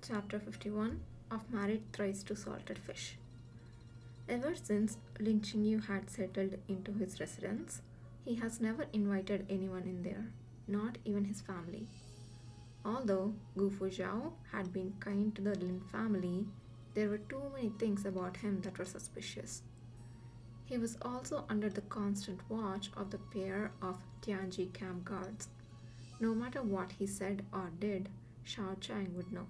Chapter 51 of Married Thrice to Salted Fish. Ever since Lin Qingyu had settled into his residence, he has never invited anyone in there, not even his family. Although Gu Fuzhao had been kind to the Lin family, there were too many things about him that were suspicious. He was also under the constant watch of the pair of Tianji camp guards. No matter what he said or did, Shao Chang would know.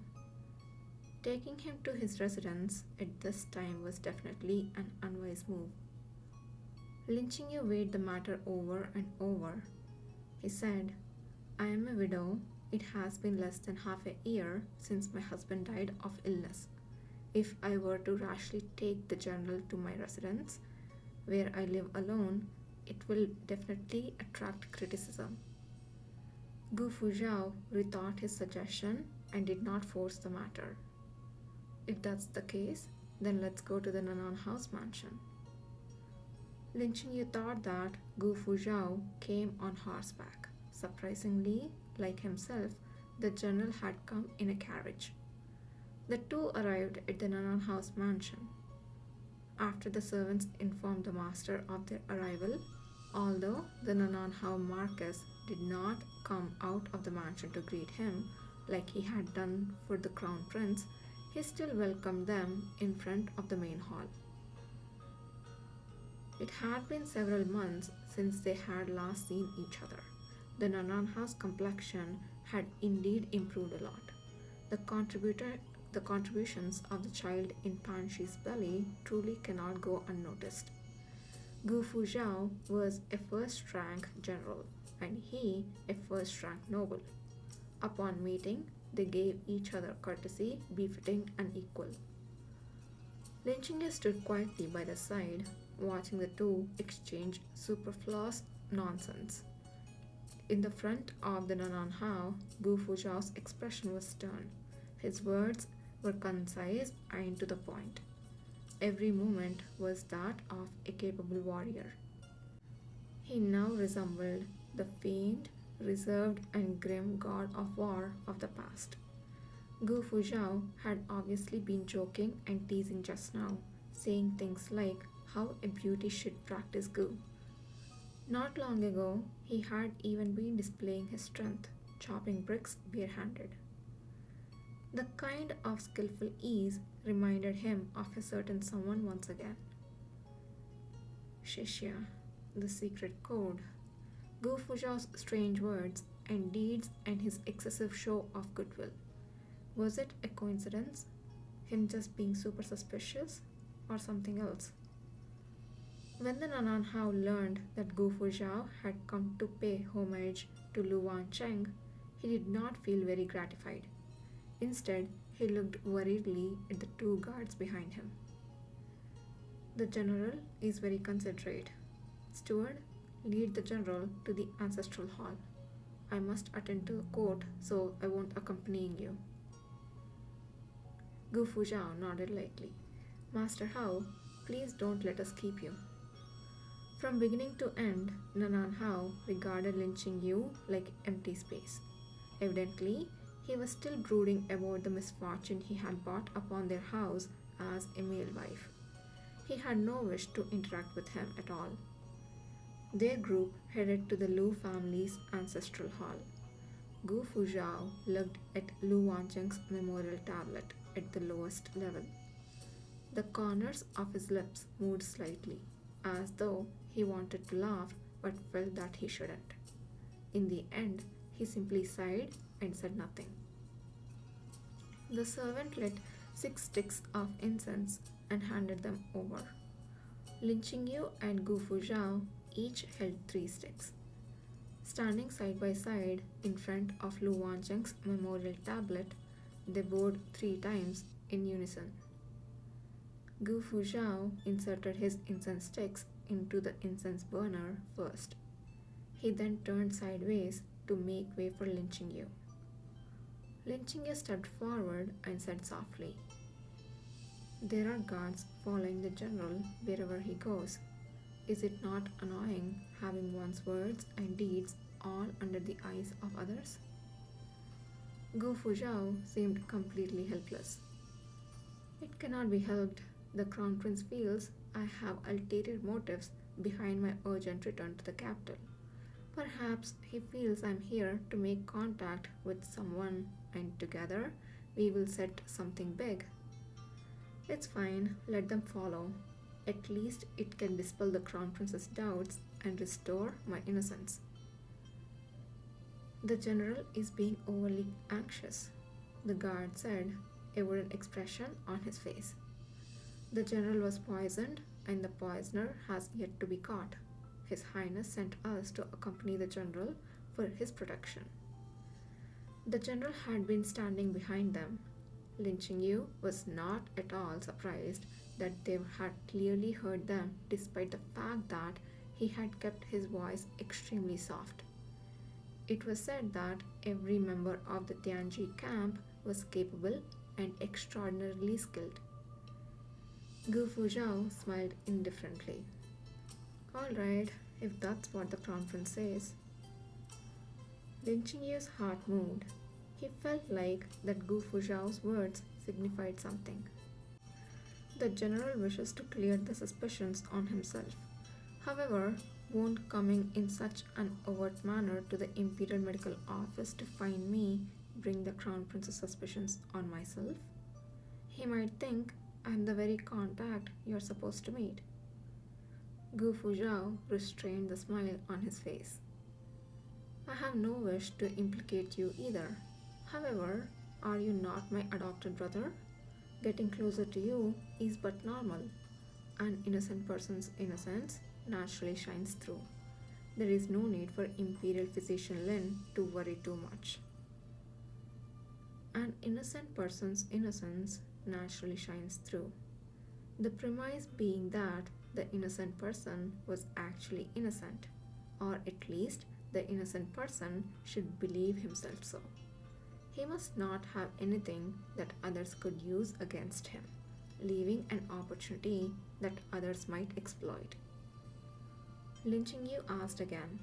Taking him to his residence at this time was definitely an unwise move. Lin Qingyu weighed the matter over and over. He said, "I am a widow. It has been less than half a year since my husband died of illness. If I were to rashly take the general to my residence, where I live alone, it will definitely attract criticism." Gu Fuzhao rethought his suggestion and did not force the matter. "If that's the case, then let's go to the Nanan House mansion." Lin Qingyu thought that Gu Fuzhao came on horseback. Surprisingly, like himself, the general had come in a carriage. The two arrived at the Nanan House mansion. After the servants informed the master of their arrival, although the Nanan Hao Marquess did not come out of the mansion to greet him like he had done for the crown prince, he still welcomed them in front of the main hall. It had been several months since they had last seen each other. The Nanan House complexion had indeed improved a lot. The contributions of the child in Pan Shi's belly truly cannot go unnoticed. Gu Fuzhao was a first-rank general, and he a first-rank noble. Upon meeting, they gave each other courtesy befitting an equal. Lin Qingyu stood quietly by the side, watching the two exchange superfluous nonsense. In the front of the Nanan Hao, Gu Fuzhao's expression was stern. His words were concise and to the point. Every movement was that of a capable warrior. He now resembled the famed, reserved, and grim god of war of the past. Gu Fuzhao had obviously been joking and teasing just now, saying things like how a beauty should practice Gu. Not long ago, he had even been displaying his strength, chopping bricks barehanded. The kind of skillful ease reminded him of a certain someone once again. Shishya, the secret code. Gu Fuzhao's strange words and deeds and his excessive show of goodwill. Was it a coincidence? Him just being super suspicious? Or something else? When the Nanan Hao learned that Gu Fuzhao had come to pay homage to Lu Wancheng, he did not feel very gratified. Instead, he looked worriedly at the two guards behind him. "The general is very considerate. Steward, lead the general to the ancestral hall. I must attend to court, so I won't accompany you." Gu Fuzhao nodded lightly. "Master Hao, please don't let us keep you." From beginning to end, Nanan Hao regarded Lin Qingyu like empty space. Evidently, he was still brooding about the misfortune he had brought upon their house as a male wife. He had no wish to interact with him at all. Their group headed to the Lu family's ancestral hall. Gu Fuzhao looked at Lu Wancheng's memorial tablet at the lowest level. The corners of his lips moved slightly, as though he wanted to laugh but felt that he shouldn't. In the end, he simply sighed and said nothing. The servant lit 6 sticks of incense and handed them over. Lin Qingyu and Gu Fuzhao each held 3 sticks. Standing side by side in front of Lu Wancheng's memorial tablet, they bowed 3 times in unison. Gu Fuzhao inserted his incense sticks into the incense burner first. He then turned sideways to make way for Lin Qingyu. Lin Qingyu stepped forward and said softly, "There are guards following the general wherever he goes. Is it not annoying having one's words and deeds all under the eyes of others?" Gu Fuzhao seemed completely helpless. It cannot be helped. The Crown Prince feels I have ulterior motives behind my urgent return to the capital. Perhaps he feels I'm here to make contact with someone, and together we will set something big. It's fine, let them follow. At least it can dispel the Crown Prince's doubts and restore my innocence. The general is being overly anxious, the guard said, a wooden expression on his face. The general was poisoned, and the poisoner has yet to be caught. His Highness sent us to accompany the general for his protection. The general had been standing behind them. Lin Yu was not at all surprised that they had clearly heard them despite the fact that he had kept his voice extremely soft. It was said that every member of the Tianji camp was capable and extraordinarily skilled. Gu Fuzhao smiled indifferently. All right, if that's what the Crown Prince says. Lin Yu's heart moved. He felt like that Gu Fuzhao's words signified something. The general wishes to clear the suspicions on himself. However, won't coming in such an overt manner to the Imperial Medical Office to find me bring the Crown Prince's suspicions on myself? He might think I'm the very contact you're supposed to meet. Gu Fuzhao restrained the smile on his face. I have no wish to implicate you either. However, are you not my adopted brother? Getting closer to you is but normal. An innocent person's innocence naturally shines through. There is no need for Imperial Physician Lin to worry too much. An innocent person's innocence naturally shines through. The premise being that the innocent person was actually innocent, or at least the innocent person should believe himself so. He must not have anything that others could use against him, leaving an opportunity that others might exploit. Lin Yu asked again.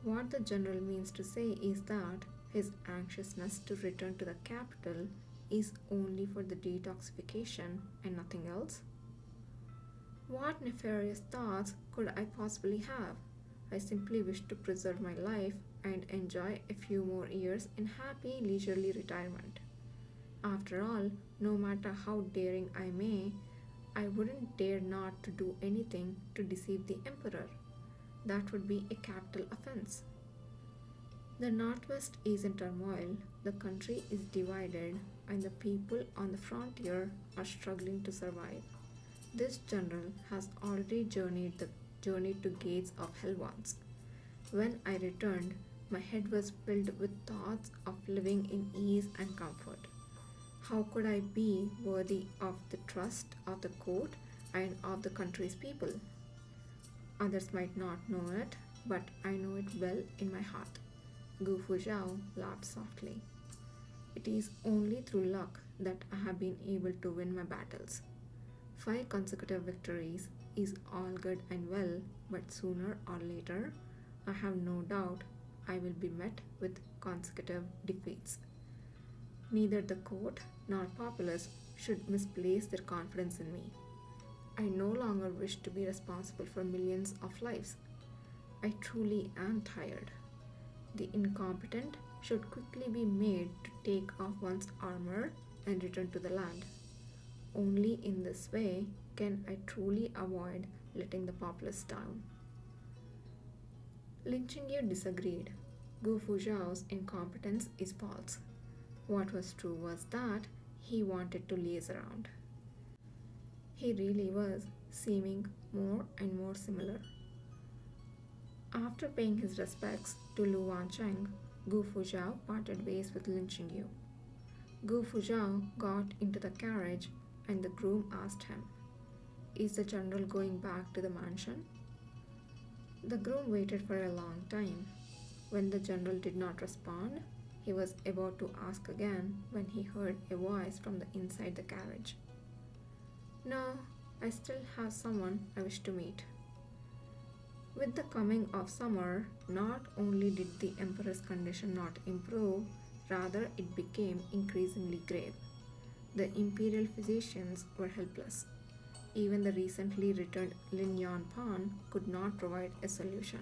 What the general means to say is that his anxiousness to return to the capital is only for the detoxification and nothing else? What nefarious thoughts could I possibly have? I simply wish to preserve my life and enjoy a few more years in happy, leisurely retirement. After all, no matter how daring I wouldn't dare not to do anything to deceive the emperor. That would be a capital offense. The Northwest is in turmoil, the country is divided, and the people on the frontier are struggling to survive. This general has already journeyed to gates of hell once. When I returned, my head was filled with thoughts of living in ease and comfort. How could I be worthy of the trust of the court and of the country's people? Others might not know it, but I know it well in my heart. Gu Fuzhao laughed softly. It is only through luck that I have been able to win my battles. 5 consecutive victories is all good and well, but sooner or later, I have no doubt I will be met with consecutive defeats. Neither the court nor populace should misplace their confidence in me. I no longer wish to be responsible for millions of lives. I truly am tired. The incompetent should quickly be made to take off one's armor and return to the land. Only in this way can I truly avoid letting the populace down. Lin Yu disagreed. Gu Fuzhao's incompetence is false. What was true was that he wanted to laze around. He really was seeming more and more similar. After paying his respects to Lu Wancheng, Gu Fuzhao parted ways with Lin Yu. Gu Fuzhao got into the carriage and the groom asked him, "Is the general going back to the mansion?" The groom waited for a long time. When the general did not respond, he was about to ask again when he heard a voice from the inside the carriage. "No, I still have someone I wish to meet." With the coming of summer, not only did the emperor's condition not improve, Rather, it became increasingly grave. The imperial physicians were helpless. Even the recently returned Lin Yanpan could not provide a solution.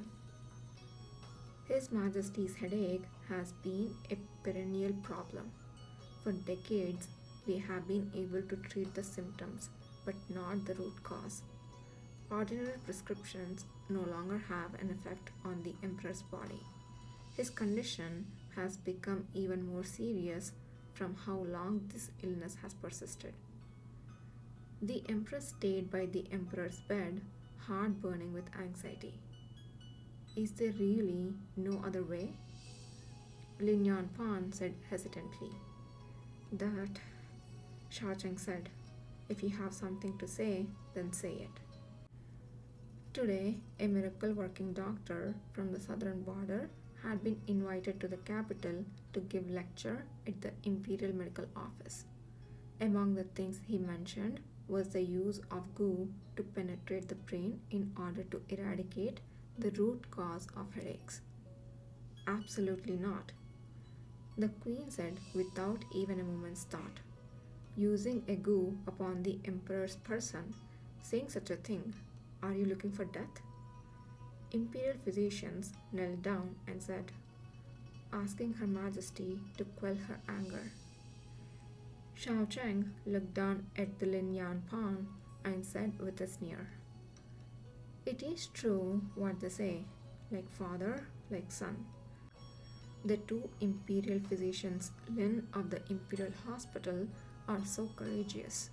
His Majesty's headache has been a perennial problem. For decades, we have been able to treat the symptoms, but not the root cause. Ordinary prescriptions no longer have an effect on the Emperor's body. His condition has become even more serious from how long this illness has persisted. The Empress stayed by the Emperor's bed, heart burning with anxiety. Is there really no other way? Lin Yanpan said hesitantly. That, Shao Cheng said. If you have something to say, then say it. Today, a miracle working doctor from the southern border had been invited to the capital to give lecture at the Imperial Medical Office. Among the things he mentioned was the use of goo to penetrate the brain in order to eradicate the root cause of headaches. Absolutely not, the Queen said without even a moment's thought. Using a goo upon the Emperor's person, saying such a thing, are you looking for death? Imperial physicians knelt down and said, asking Her Majesty to quell her anger. Shao Cheng looked down at the Lin Yanpan and said with a sneer, it is true what they say, like father, like son. The two imperial physicians, Lin of the Imperial Hospital, are so courageous.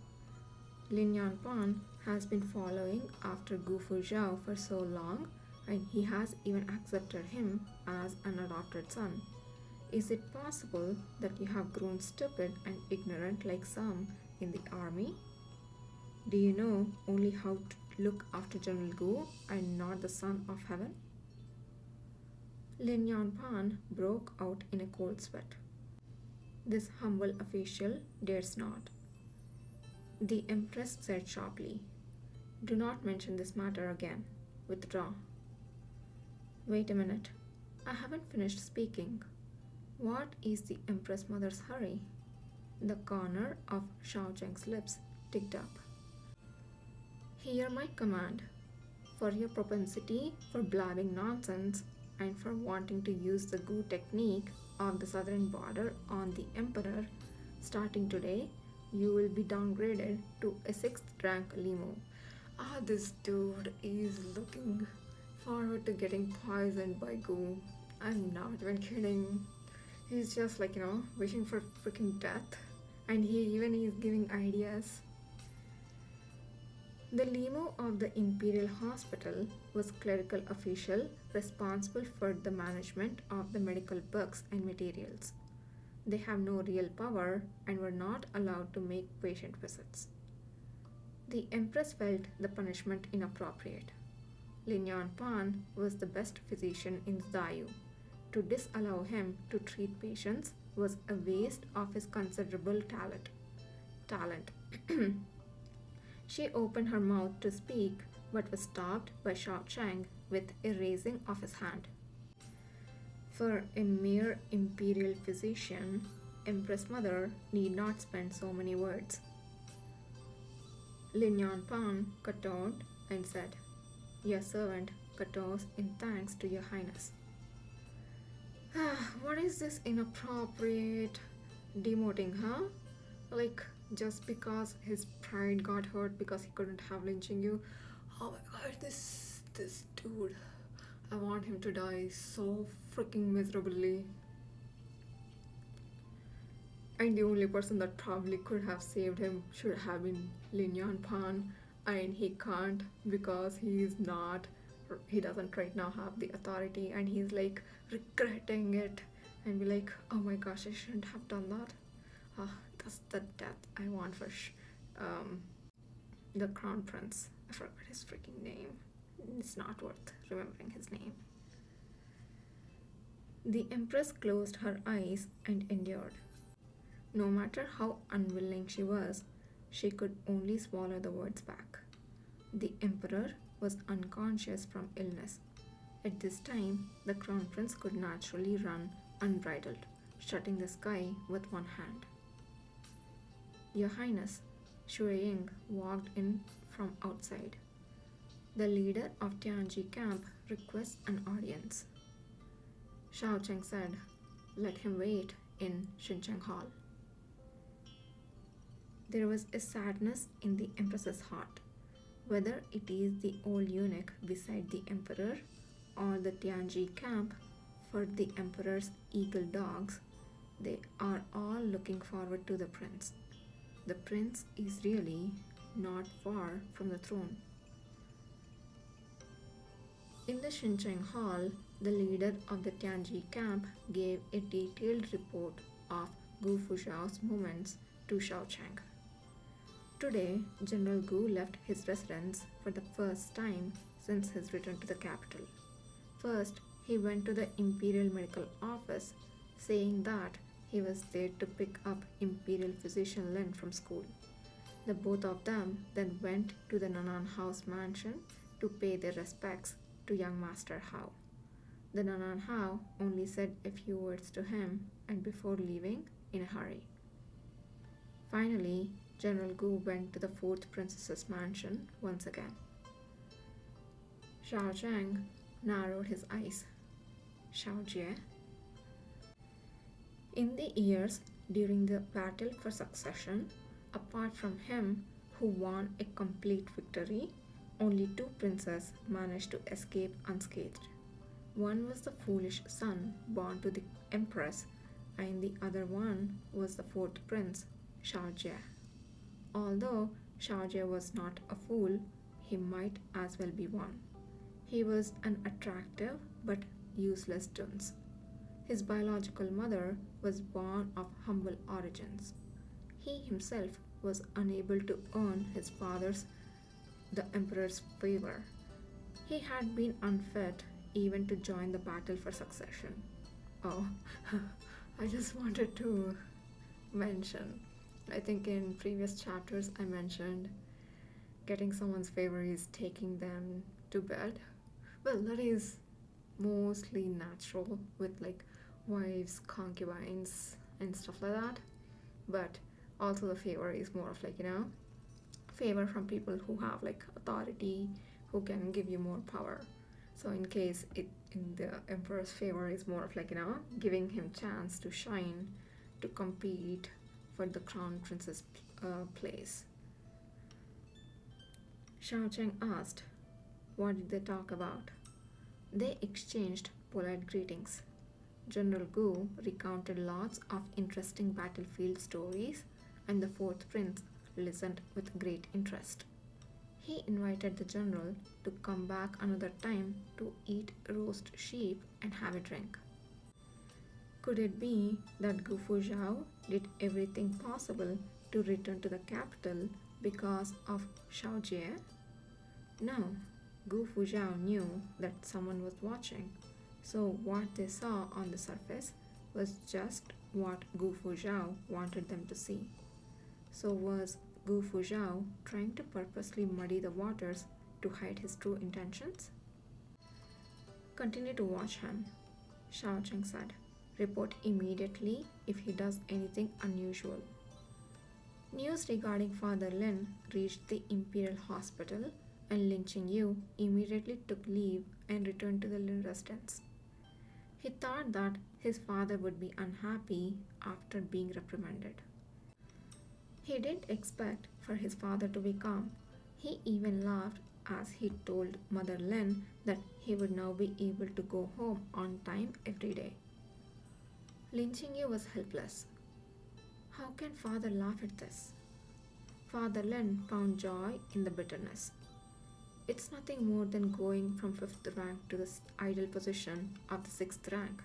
Lin Yanpan has been following after Gu Fuzhou for so long, and he has even accepted him as an adopted son. Is it possible that you have grown stupid and ignorant like some in the army? Do you know only how to look after General Gu and not the Son of Heaven? Lin Yanpan broke out in a cold sweat. This humble official dares not. The Empress said sharply, do not mention this matter again. Withdraw. Wait a minute. I haven't finished speaking. What is the Empress Mother's hurry? The corner of Shao Cheng's lips ticked up. Hear my command. For your propensity for blabbing nonsense and for wanting to use the goo technique of the southern border on the Emperor, starting today, you will be downgraded to a 6th rank limo. This dude is looking forward to getting poisoned by goo. I'm not even kidding. He's just like, wishing for freaking death. And he even is giving ideas. The limo of the Imperial Hospital was clerical official responsible for the management of the medical books and materials. They have no real power and were not allowed to make patient visits. The Empress felt the punishment inappropriate. Lin Yanpan was the best physician in Zayu. To disallow him to treat patients was a waste of his considerable talent. She opened her mouth to speak, but was stopped by Shao Cheng with a raising of his hand. For a mere imperial physician, Empress Mother need not spend so many words. Lin Yanpan kowtowed and said, your servant kowtows in thanks to your highness. What is this inappropriate demoting, huh? Like, just because his pride got hurt because he couldn't have Lin Qingyu. Oh my god, this dude. I want him to die so freaking miserably. And the only person that probably could have saved him should have been Lin Yanpan, and he can't because he doesn't right now have the authority, and he's like regretting it and be like, oh my gosh, I shouldn't have done that. That's the death I want for the Crown Prince. I forgot his freaking name. It's not worth remembering his name. The Empress closed her eyes and endured. No matter how unwilling she was, she could only swallow the words back. The Emperor was unconscious from illness. At this time, the Crown Prince could naturally run unbridled, shutting the sky with one hand. Your Highness, Shui Ying walked in from outside. The leader of Tianji camp requests an audience. Shao Cheng said, "Let him wait in Xincheng Hall." There was a sadness in the Empress's heart. Whether it is the old eunuch beside the Emperor or the Tianji camp for the Emperor's eagle dogs, they are all looking forward to the prince. The prince is really not far from the throne. In the Xincheng Hall, the leader of the Tianji camp gave a detailed report of Gu Fuzhao's movements to Shao Cheng. Today, General Gu left his residence for the first time since his return to the capital. First, he went to the Imperial Medical Office, saying that he was there to pick up Imperial Physician Lin from school. The both of them then went to the Nanan House mansion to pay their respects to young Master Hao. The Nanan Hao only said a few words to him and before leaving in a hurry. Finally, General Gu went to the fourth princess's mansion once again. Shao Cheng narrowed his eyes. Shao Jie? In the years during the battle for succession, apart from him who won a complete victory, only two princes managed to escape unscathed. One was the foolish son born to the empress, and the other one was the fourth prince, Shao Jie. Although Shao Jie was not a fool, he might as well be one. He was an attractive but useless dunce. His biological mother was born of humble origins. He himself was unable to earn his father's, the emperor's, favor. He had been unfit even to join the battle for succession. Oh, I just wanted to mention, I think in previous chapters I mentioned getting someone's favor is taking them to bed. Well, that is mostly natural with like wives, concubines, and stuff like that. But also the favor is more of like, favor from people who have like authority, who can give you more power. So in case it in the emperor's favor is more of like, giving him chance to shine, to compete for the crown princess place. Shao Cheng asked, what did they talk about? They exchanged polite greetings. General Gu recounted lots of interesting battlefield stories, and the fourth prince listened with great interest. He invited the general to come back another time to eat roast sheep and have a drink. Could it be that Gu Fuzhao did everything possible to return to the capital because of Shao Jie? No, Gu Fuzhao knew that someone was watching, so what they saw on the surface was just what Gu Fuzhao wanted them to see. So was Gu Fuzhao trying to purposely muddy the waters to hide his true intentions? Continue to watch him, Shao Cheng said. Report immediately if he does anything unusual. News regarding Father Lin reached the Imperial Hospital, and Lin Qingyu immediately took leave and returned to the Lin residence. He thought that his father would be unhappy after being reprimanded. He didn't expect for his father to be calm. He even laughed as he told Mother Lin that he would now be able to go home on time every day. Lin Qingyu was helpless. How can father laugh at this? Father Lin found joy in the bitterness. It's nothing more than going from 5th rank to the idle position of the 6th rank.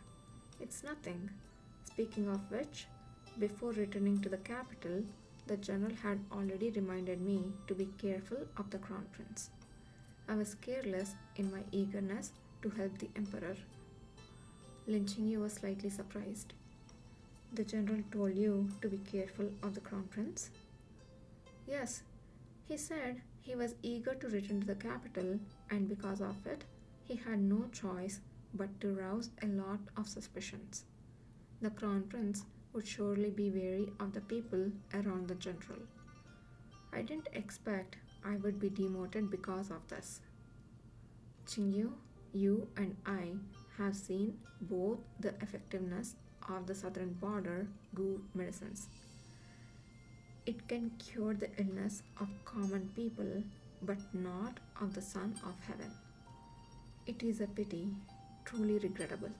It's nothing. Speaking of which, before returning to the capital, the general had already reminded me to be careful of the crown prince. I was careless in my eagerness to help the emperor. Lin Qingyu was slightly surprised. The general told you to be careful of the crown prince? Yes, he said he was eager to return to the capital, and because of it, he had no choice but to rouse a lot of suspicions. The crown prince would surely be wary of the people around the general. I didn't expect I would be demoted because of this. Qingyu, you and I have seen both the effectiveness of the southern border Gu medicines. It can cure the illness of common people, but not of the Son of Heaven. It is a pity, truly regrettable.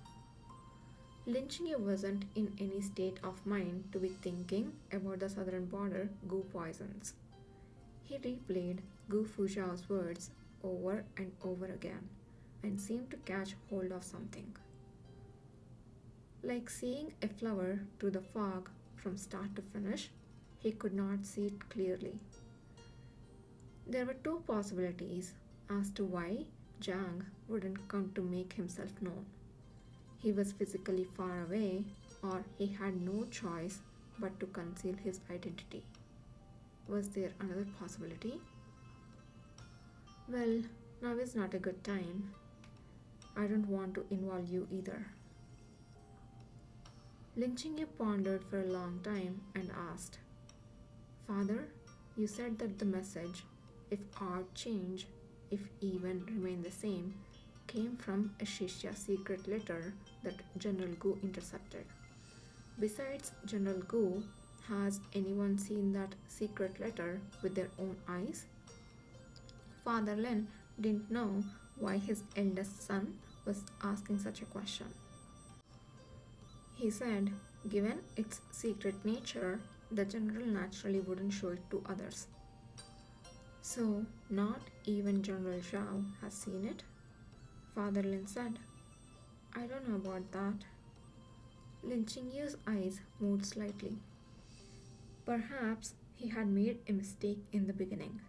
Lin Qingyu wasn't in any state of mind to be thinking about the southern border Gu poisons. He replayed Gu Fuzhao's words over and over again and seemed to catch hold of something. Like seeing a flower through the fog from start to finish, he could not see it clearly. There were two possibilities as to why Zhang wouldn't come to make himself known. He was physically far away, or he had no choice but to conceal his identity. Was there another possibility? Well, now is not a good time. I don't want to involve you either. Lin Qingyu pondered for a long time and asked, Father, you said that the message, if aught change, if even remain the same, came from a Shishya secret letter that General Gu intercepted. Besides General Gu, has anyone seen that secret letter with their own eyes? Father Lin didn't know why his eldest son was asking such a question. He said, given its secret nature, the general naturally wouldn't show it to others. So, not even General Zhao has seen it? Father Lin said, I don't know about that. Lin Qingyu's eyes moved slightly. Perhaps he had made a mistake in the beginning.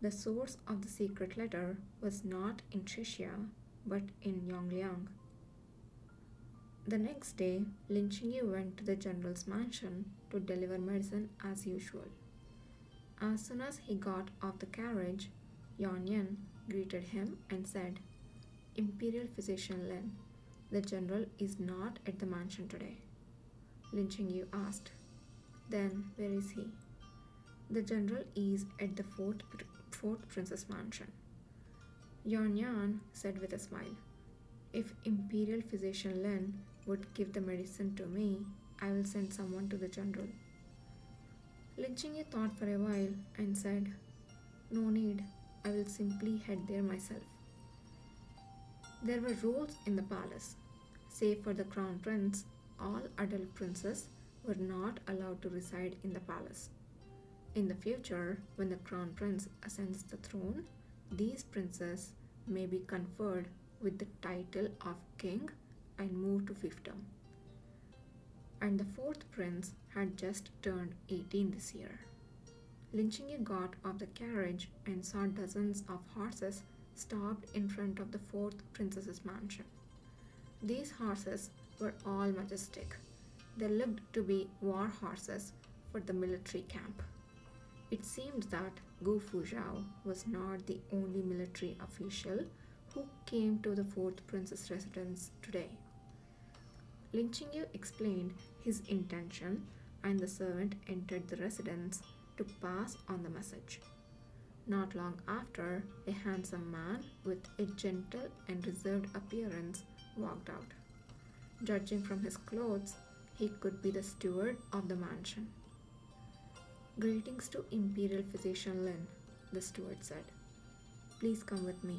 The source of the secret letter was not in Shishya, but in Yongliang. The next day, Lin Qingyu went to the general's mansion to deliver medicine as usual. As soon as he got off the carriage, Yan Yan greeted him and said, Imperial Physician Lin, the general is not at the mansion today. Lin Qingyu asked, Then where is he? The general is at the fourth Princess Mansion. Yan Yan said with a smile, If Imperial Physician Lin would give the medicine to me, I will send someone to the general. Lin Qingyu thought for a while and said, No need, I will simply head there myself. There were rules in the palace. Save for the crown prince, all adult princes were not allowed to reside in the palace. In the future, when the crown prince ascends the throne, these princes may be conferred with the title of king and move to fiefdom. And the fourth prince had just turned 18 this year. Lin Qingyu got off the carriage and saw dozens of horses stopped in front of the fourth princess's mansion. These horses were all majestic. They looked to be war horses for the military camp. It seemed that Gu Fuzhao was not the only military official who came to the fourth prince's residence today. Lin Qingyu explained his intention, and the servant entered the residence to pass on the message. Not long after, a handsome man with a gentle and reserved appearance walked out. Judging from his clothes, he could be the steward of the mansion. Greetings to Imperial Physician Lin, the steward said. Please come with me.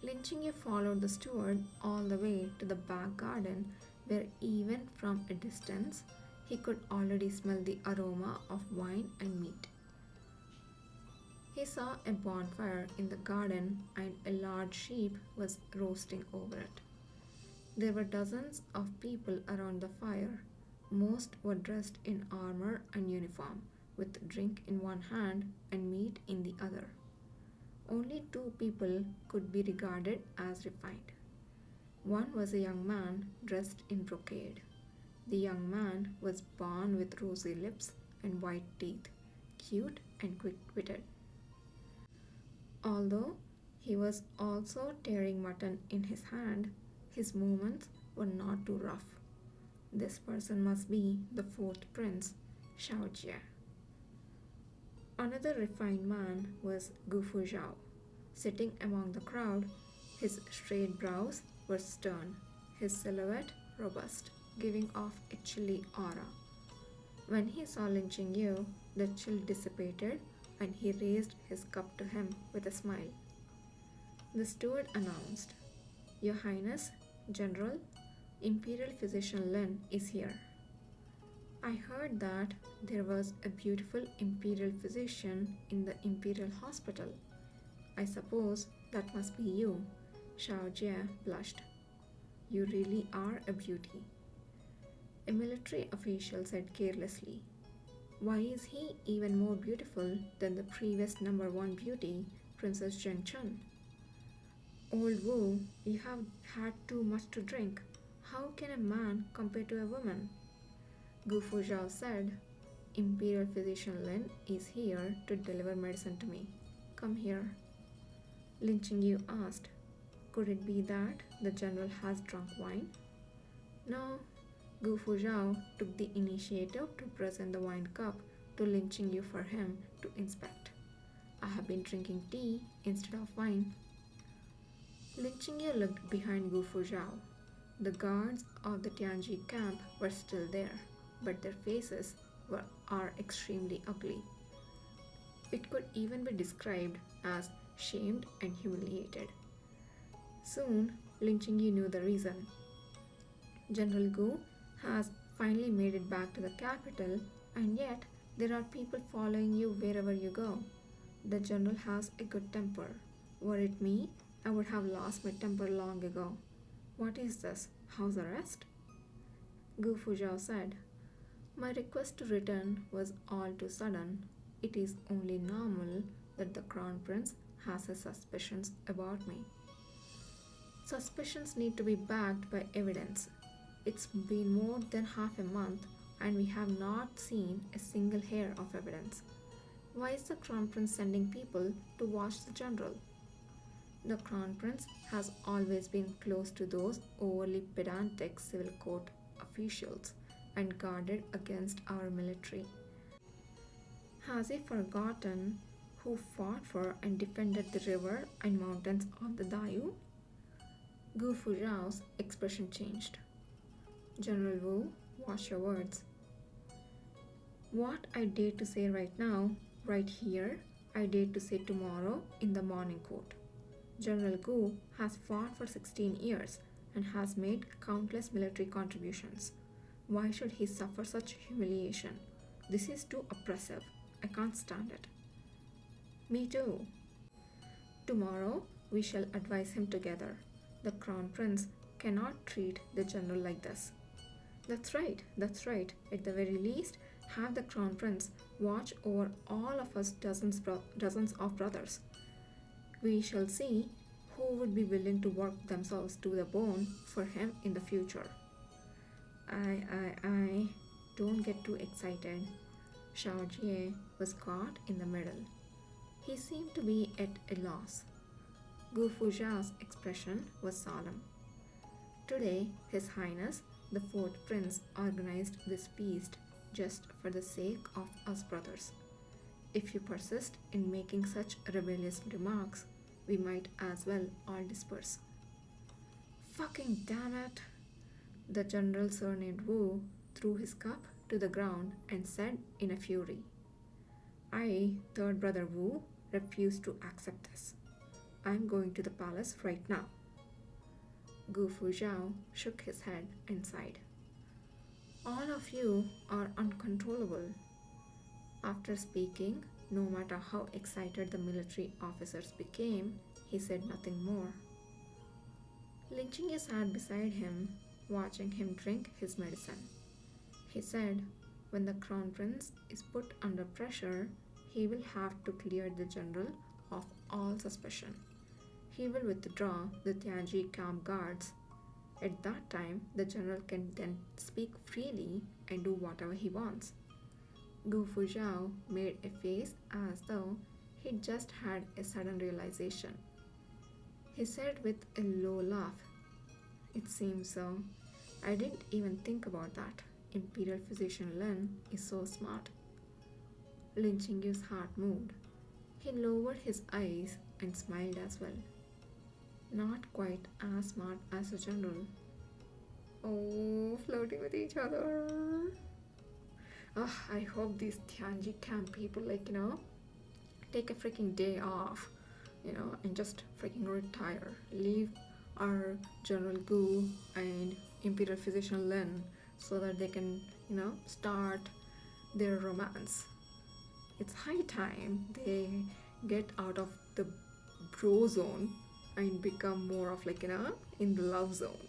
Lin Qingyu followed the steward all the way to the back garden, where even from a distance he could already smell the aroma of wine and meat. He saw a bonfire in the garden and a large sheep was roasting over it. There were dozens of people around the fire. Most were dressed in armor and uniform, with drink in one hand and meat in the other. Only two people could be regarded as refined. One was a young man dressed in brocade. The young man was born with rosy lips and white teeth, cute and quick-witted. Although he was also tearing mutton in his hand, his movements were not too rough. This person must be the fourth prince, Xiao Jie. Another refined man was Gu Fuzhao. Sitting among the crowd, his straight brows were stern, his silhouette robust, giving off a chilly aura. When he saw Lin Qingyu, the chill dissipated and he raised his cup to him with a smile. The steward announced, "Your Highness, General, Imperial Physician Lin is here." I heard that there was a beautiful Imperial physician in the Imperial Hospital. I suppose that must be you. Xiao Jie blushed. You really are a beauty. A military official said carelessly. Why is he even more beautiful than the previous number one beauty, Princess Zheng Chun? Old Wu, you have had too much to drink. How can a man compare to a woman? Gu Fuzhao said, Imperial Physician Lin is here to deliver medicine to me. Come here. Lin Qingyu asked, could it be that the general has drunk wine? No. Gu Fuzhao took the initiative to present the wine cup to Lin Qingyu for him to inspect. I have been drinking tea instead of wine. Lin Qingyu looked behind Gu Fuzhao. The guards of the Tianji camp were still there, but their faces are extremely ugly. It could even be described as shamed and humiliated. Soon, Lin Qingyu knew the reason. General Gu has finally made it back to the capital, and yet there are people following you wherever you go. The general has a good temper. Were it me, I would have lost my temper long ago. What is this? House arrest? Gu Fuzhao said, my request to return was all too sudden. It is only normal that the crown prince has his suspicions about me. Suspicions need to be backed by evidence. It's been more than half a month and we have not seen a single hair of evidence. Why is the crown prince sending people to watch the general? The crown prince has always been close to those overly pedantic civil court officials and guarded against our military. Has he forgotten who fought for and defended the river and mountains of the Dayu? Gu Fuzhao's expression changed. General Wu, watch your words. What I dare to say right now, right here, I dare to say tomorrow in the morning court. General Gu has fought for 16 years and has made countless military contributions. Why should he suffer such humiliation? This is too oppressive. I can't stand it. Me too. Tomorrow we shall advise him together. The crown prince cannot treat the general like this. That's right. At the very least, have the crown prince watch over all of us dozens of brothers. We shall see who would be willing to work themselves to the bone for him in the future. I. Don't get too excited. Xiao Jie was caught in the middle. He seemed to be at a loss. Gu Fuzhao's expression was solemn. Today, His Highness, the fourth prince, organized this feast just for the sake of us brothers. If you persist in making such rebellious remarks, we might as well all disperse. Fucking damn it! The general surnamed Wu threw his cup to the ground and said in a fury, I, third brother Wu, refuse to accept this. I'm going to the palace right now. Gu Fuzhao shook his head and sighed. All of you are uncontrollable. After speaking, no matter how excited the military officers became, he said nothing more. Lin Qingyu sat beside him, watching him drink his medicine. He said, when the crown prince is put under pressure, he will have to clear the general of all suspicion. He will withdraw the Tianji camp guards. At that time, the general can then speak freely and do whatever he wants. Gu Fuzhao made a face as though he just had a sudden realization. He said with a low laugh, it seems so. I didn't even think about that. Imperial Physician Len is so smart. Lin Chingyu's heart moved. He lowered his eyes and smiled as well. Not quite as smart as a general. Oh, flirting with each other. Ugh, I hope these Tianji camp people, take a freaking day off, and just freaking retire. Leave our General Gu and Imperial Physician Len so that they can, start their romance. It's high time they get out of the bro zone and become more of in the love zone.